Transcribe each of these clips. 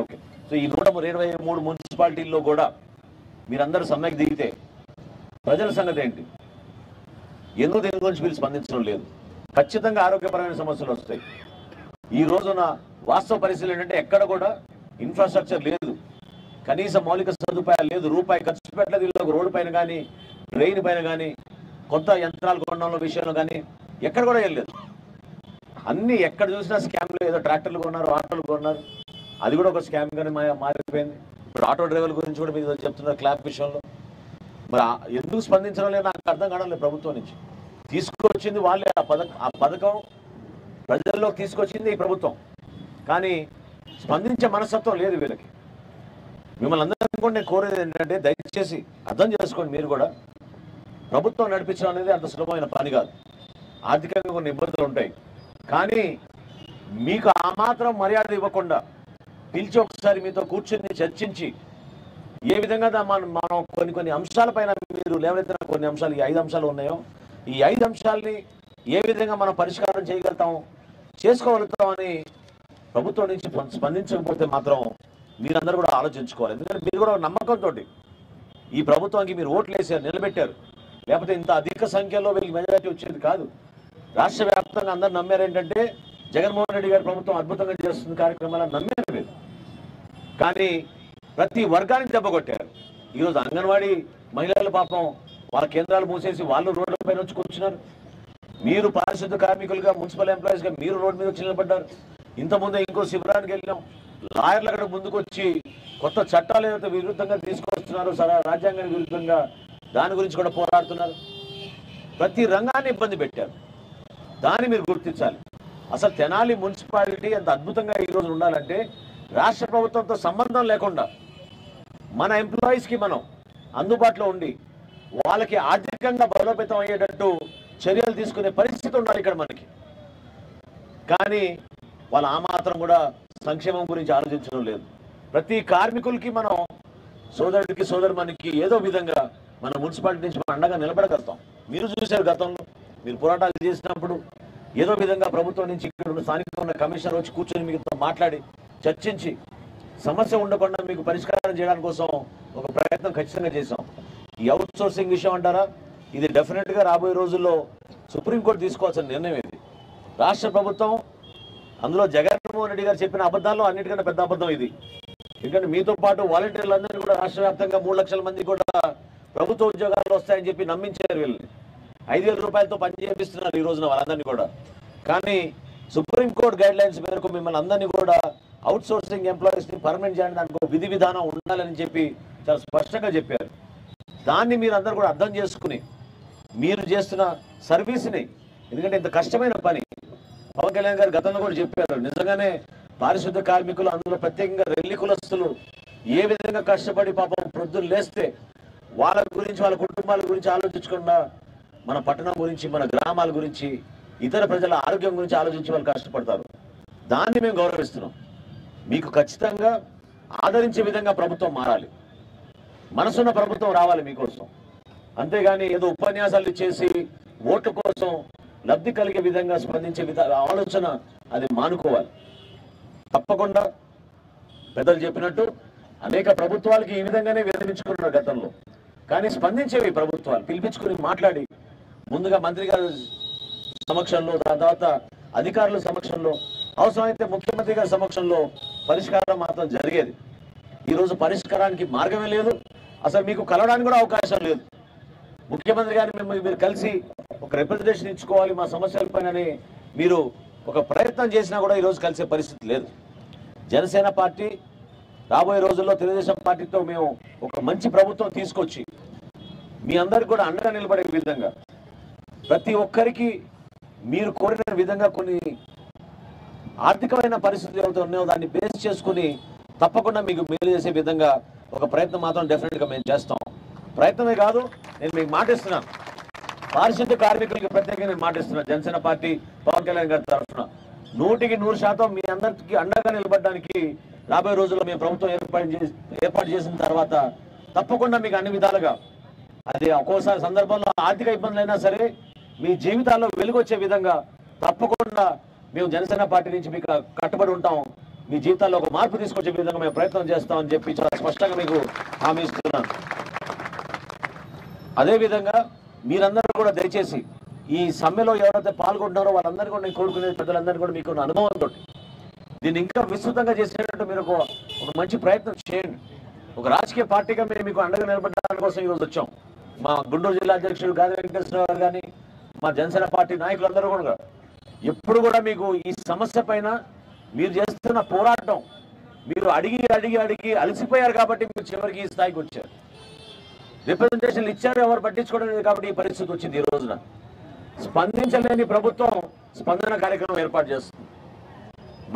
Okay. So ఈ 123 మున్సిపాలిటీల్లో కూడా మీరందరూ సమ్మెకు దిగితే ప్రజల సంగతి ఏంటి? ఎందుకు దీని గురించి వీళ్ళు స్పందించడం లేదు? ఖచ్చితంగా ఆరోగ్యపరమైన సమస్యలు వస్తాయి. ఈ రోజున వాస్తవ పరిస్థితులు ఏంటంటే ఎక్కడ కూడా ఇన్ఫ్రాస్ట్రక్చర్ లేదు, కనీస మౌలిక సదుపాయాలు లేదు, రూపాయి ఖర్చు పెట్టలేదు. వీళ్ళు రోడ్డు పైన కానీ డ్రైన్ పైన కానీ కొత్త యంత్రాలు కొనడంలో విషయంలో కానీ ఎక్కడ కూడా వెళ్ళలేదు. అన్ని ఎక్కడ చూసినా స్కామ్లు. ఏదో ట్రాక్టర్లు కొన్నారు, ఆటోలు కొన్నారు, అది కూడా ఒక స్కామ్ గానే మారిపోయింది. ఇప్పుడు ఆటో డ్రైవర్ల గురించి కూడా మీరు చెప్తున్నారు క్లాప్ విషయంలో. మరి ఎందుకు స్పందించడం లేదు నాకు అర్థం కావడం లేదు. ప్రభుత్వం నుంచి తీసుకొచ్చింది వాళ్ళే, ఆ పథకం ప్రజల్లోకి తీసుకొచ్చింది ఈ ప్రభుత్వం, కానీ స్పందించే మనస్తత్వం లేదు వీళ్ళకి. మిమ్మల్ని అందరినీ కూడా నేను కోరేది ఏంటంటే దయచేసి అర్థం చేసుకోండి. మీరు కూడా ప్రభుత్వం నడిపించడం అనేది అంత సులభమైన పని కాదు. ఆర్థికంగా కొన్ని ఇబ్బందులు ఉంటాయి, కానీ మీకు ఆ మాత్రం మర్యాద ఇవ్వకుండా పిలిచి ఒకసారి మీతో కూర్చుని చర్చించి ఏ విధంగా మనం కొన్ని అంశాలపైన మీరు లేవనెత్తిన కొన్ని అంశాలు, ఈ 5 అంశాలు ఉన్నాయో, ఈ 5 అంశాలని ఏ విధంగా మనం పరిష్కారం చేసుకోగలుగుతామని ప్రభుత్వం నుంచి స్పందించకపోతే మాత్రం మీరందరూ కూడా ఆలోచించుకోవాలి. ఎందుకంటే మీరు కూడా నమ్మకంతో ఈ ప్రభుత్వానికి మీరు ఓట్లు వేసారు, నిలబెట్టారు. లేకపోతే ఇంత అధిక సంఖ్యలో వీళ్ళకి మెజారిటీ వచ్చేది కాదు. రాష్ట్ర వ్యాప్తంగా అందరూ నమ్మారు ఏంటంటే జగన్మోహన్ రెడ్డి గారి ప్రభుత్వం అద్భుతంగా చేస్తున్న కార్యక్రమాలను నమ్మారు మీరు. కానీ ప్రతి వర్గానికి దెబ్బ కొట్టారు. ఈరోజు అంగన్వాడీ మహిళల పాపం వాళ్ళ కేంద్రాలు మూసేసి వాళ్ళు రోడ్ల పైన వచ్చి కూర్చున్నారు. మీరు పారిశుద్ధ కార్మికులుగా, మున్సిపల్ ఎంప్లాయీస్గా మీరు రోడ్డు మీద వచ్చి నిలబడ్డారు. ఇంతకుముందే ఇంకో శిబిరానికి వెళ్ళాం. లాయర్లు అక్కడ ముందుకు వచ్చి కొత్త చట్టాలు ఏదైతే విరుద్ధంగా తీసుకొస్తున్నారు, రాజ్యాంగానికి విరుద్ధంగా, దాని గురించి కూడా పోరాడుతున్నారు. ప్రతి రంగాన్ని ఇబ్బంది పెట్టారు. దాన్ని మీరు గుర్తించాలి. అసలు తెనాలి మున్సిపాలిటీ అంత అద్భుతంగా ఈరోజు ఉండాలంటే రాష్ట్ర ప్రభుత్వంతో సంబంధం లేకుండా మన ఎంప్లాయీస్కి మనం అందుబాటులో ఉండి వాళ్ళకి ఆర్థికంగా బలోపేతం అయ్యేటట్టు చర్యలు తీసుకునే పరిస్థితి ఉండాలి ఇక్కడ మనకి. కానీ వాళ్ళు ఆ మాత్రం కూడా సంక్షేమం గురించి ఆలోచించడం లేదు. ప్రతి కార్మికులకి మనం సోదరుడికి సోదరుమనికి ఏదో విధంగా మన మున్సిపాలిటీ నుంచి మనం అండగా నిలబడగలుగుతాం. మీరు చూశారు గతంలో మీరు పోరాటాలు చేసినప్పుడు ఏదో విధంగా ప్రభుత్వం నుంచి ఇక్కడ ఉన్న స్థానికంగా ఉన్న కమిషనర్ వచ్చి కూర్చొని మీతో మాట్లాడి చర్చించి సమస్య ఉండకుండా మీకు పరిష్కారం చేయడానికి కోసం ఒక ప్రయత్నం ఖచ్చితంగా చేశాం. ఈ అవుట్ సోర్సింగ్ విషయం అంటారా, ఇది డెఫినెట్గా రాబోయే రోజుల్లో సుప్రీంకోర్టు తీసుకోవాల్సిన నిర్ణయం ఇది. రాష్ట్ర ప్రభుత్వం అందులో జగన్మోహన్ రెడ్డి గారు చెప్పిన అబద్ధాల్లో అన్నిటికన్నా పెద్ద అబద్ధం ఇది. ఎందుకంటే మీతో పాటు వాలంటీర్లందరినీ కూడా రాష్ట్ర వ్యాప్తంగా 3 లక్షల మంది కూడా ప్రభుత్వ ఉద్యోగాలు వస్తాయని చెప్పి నమ్మించారు. వీళ్ళని 5,000 రూపాయలతో పని చేపిస్తున్నారు ఈ రోజున వాళ్ళందరినీ కూడా. కానీ సుప్రీంకోర్టు గైడ్ లైన్స్ మేరకు మిమ్మల్ని అందరినీ కూడా అవుట్ సోర్సింగ్ ఎంప్లాయీస్ని పర్మనెంట్ చేయడానికి దానికి విధి విధానం ఉండాలని చెప్పి చాలా స్పష్టంగా చెప్పారు. దాన్ని మీరు అందరూ కూడా అర్థం చేసుకుని మీరు చేస్తున్న సర్వీస్ని, ఎందుకంటే ఇంత కష్టమైన పని పవన్ కళ్యాణ్ గారు గతంలో కూడా చెప్పారు. నిజంగానే పారిశుద్ధ కార్మికులు, అందులో ప్రత్యేకంగా రెల్లి కులస్తులు ఏ విధంగా కష్టపడి పాపం ప్రొద్దులు లేస్తే వాళ్ళ గురించి, వాళ్ళ కుటుంబాల గురించి ఆలోచించకుండా మన పట్టణం గురించి, మన గ్రామాల గురించి, ఇతర ప్రజల ఆరోగ్యం గురించి ఆలోచించి వాళ్ళు కష్టపడతారు. దాన్ని మేము గౌరవిస్తున్నాం. మీకు ఖచ్చితంగా ఆదరించే విధంగా ప్రభుత్వం మారాలి, మనసున్న ప్రభుత్వం రావాలి మీకోసం. అంతేగాని ఏదో ఉపన్యాసాలు ఇచ్చేసి ఓట్ల కోసం లబ్ధి కలిగే విధంగా స్పందించే ఆలోచన అది మానుకోవాలి. తప్పకుండా పెద్దలు చెప్పినట్టు అనేక ప్రభుత్వాలకి ఈ విధంగానే విరమించుకున్నారు గతంలో. కానీ స్పందించేవి ప్రభుత్వాలు పిలిపించుకుని మాట్లాడి ముందుగా మంత్రి గారి సమక్షంలో, దాని తర్వాత అధికారుల సమక్షంలో, అవసరమైతే ముఖ్యమంత్రి గారి సమక్షంలో పరిష్కారం మాత్రం జరిగేది. ఈరోజు పరిష్కారానికి మార్గమే లేదు. అసలు మీకు కలవడానికి కూడా అవకాశం లేదు. ముఖ్యమంత్రి గారిని మీరు కలిసి ఒక రిప్రజెంటేషన్ ఇచ్చుకోవాలి మా సమస్యలపైనని మీరు ఒక ప్రయత్నం చేసినా కూడా ఈరోజు కలిసే పరిస్థితి లేదు. జనసేన పార్టీ రాబోయే రోజుల్లో తెలుగుదేశం పార్టీతో మేము ఒక మంచి ప్రభుత్వం తీసుకొచ్చి మీ అందరికి కూడా అండగా నిలబడే విధంగా, ప్రతి ఒక్కరికి మీరు కోరిన విధంగా కొన్ని ఆర్థికమైన పరిస్థితులు ఏవైతే ఉన్నాయో దాన్ని బేస్ చేసుకుని తప్పకుండా మీకు మేలు చేసే విధంగా ఒక ప్రయత్నం మాత్రం డెఫినెట్గా మేము చేస్తాం. ప్రయత్నమే కాదు, నేను మీకు మాటిస్తున్నాను. పారిశుద్ధ కార్మికులకి ప్రత్యేకంగా నేను మాటిస్తున్నాను. జనసేన పార్టీ పవన్ కళ్యాణ్ గారి తరఫున 100% మీ అందరికీ అండగా నిలబడడానికి రాబోయే రోజుల్లో మేము ప్రభుత్వం ఏర్పాటు చేసిన తర్వాత తప్పకుండా మీకు అన్ని విధాలుగా, అది ఒక్కోసారి సందర్భంలో ఆర్థిక ఇబ్బందులైనా సరే మీ జీవితాల్లో వెలుగొచ్చే విధంగా తప్పకుండా మేము జనసేన పార్టీ నుంచి మీకు కట్టుబడి ఉంటాం. మీ జీవితాల్లో ఒక మార్పు తీసుకొచ్చే విధంగా మేము ప్రయత్నం చేస్తామని చెప్పి చాలా స్పష్టంగా మీకు హామీ ఇస్తున్నాను. అదేవిధంగా మీరందరూ కూడా దయచేసి ఈ సమ్మెలో ఎవరైతే పాల్గొంటున్నారో వాళ్ళందరూ కూడా నేను కోరుకునేది పెద్దలందరూ కూడా మీకు అనుభవంతో దీన్ని ఇంకా విస్తృతంగా చేసేటట్టు మీరు ఒక మంచి ప్రయత్నం చేయండి. ఒక రాజకీయ పార్టీగా మేము మీకు అండగా నిలబడడానికి కోసం ఈరోజు వచ్చాం. మా గుంటూరు జిల్లా అధ్యక్షుడు గాది వెంకటేశ్వరరావు గారు కానీ మా జనసేన పార్టీ నాయకులందరూ కూడా ఎప్పుడు కూడా మీకు ఈ సమస్య పైన మీరు చేస్తున్న పోరాటం మీరు అడిగి అడిగి అడిగి అలసిపోయారు కాబట్టి మీరు చివరికి ఈ స్థాయికి వచ్చారు. రిప్రజెంటేషన్లు ఇచ్చారు, ఎవరు పట్టించుకోవడం లేదు కాబట్టి ఈ పరిస్థితి వచ్చింది. ఈ రోజున స్పందించలేని ప్రభుత్వం స్పందన కార్యక్రమం ఏర్పాటు చేస్తుంది.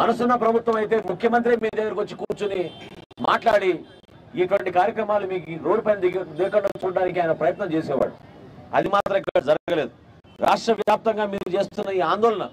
మనసున్న ప్రభుత్వం అయితే ముఖ్యమంత్రి మీ దగ్గరకు వచ్చి కూర్చుని మాట్లాడి ఇటువంటి కార్యక్రమాలు మీకు రోడ్డు పైన దిగకుండా చూడడానికి ఆయన ప్రయత్నం చేసేవాడు. అది మాత్రం ఇక్కడ జరగలేదు. రాష్ట్ర వ్యాప్తంగా మీరు చేస్తున్న ఈ ఆందోళన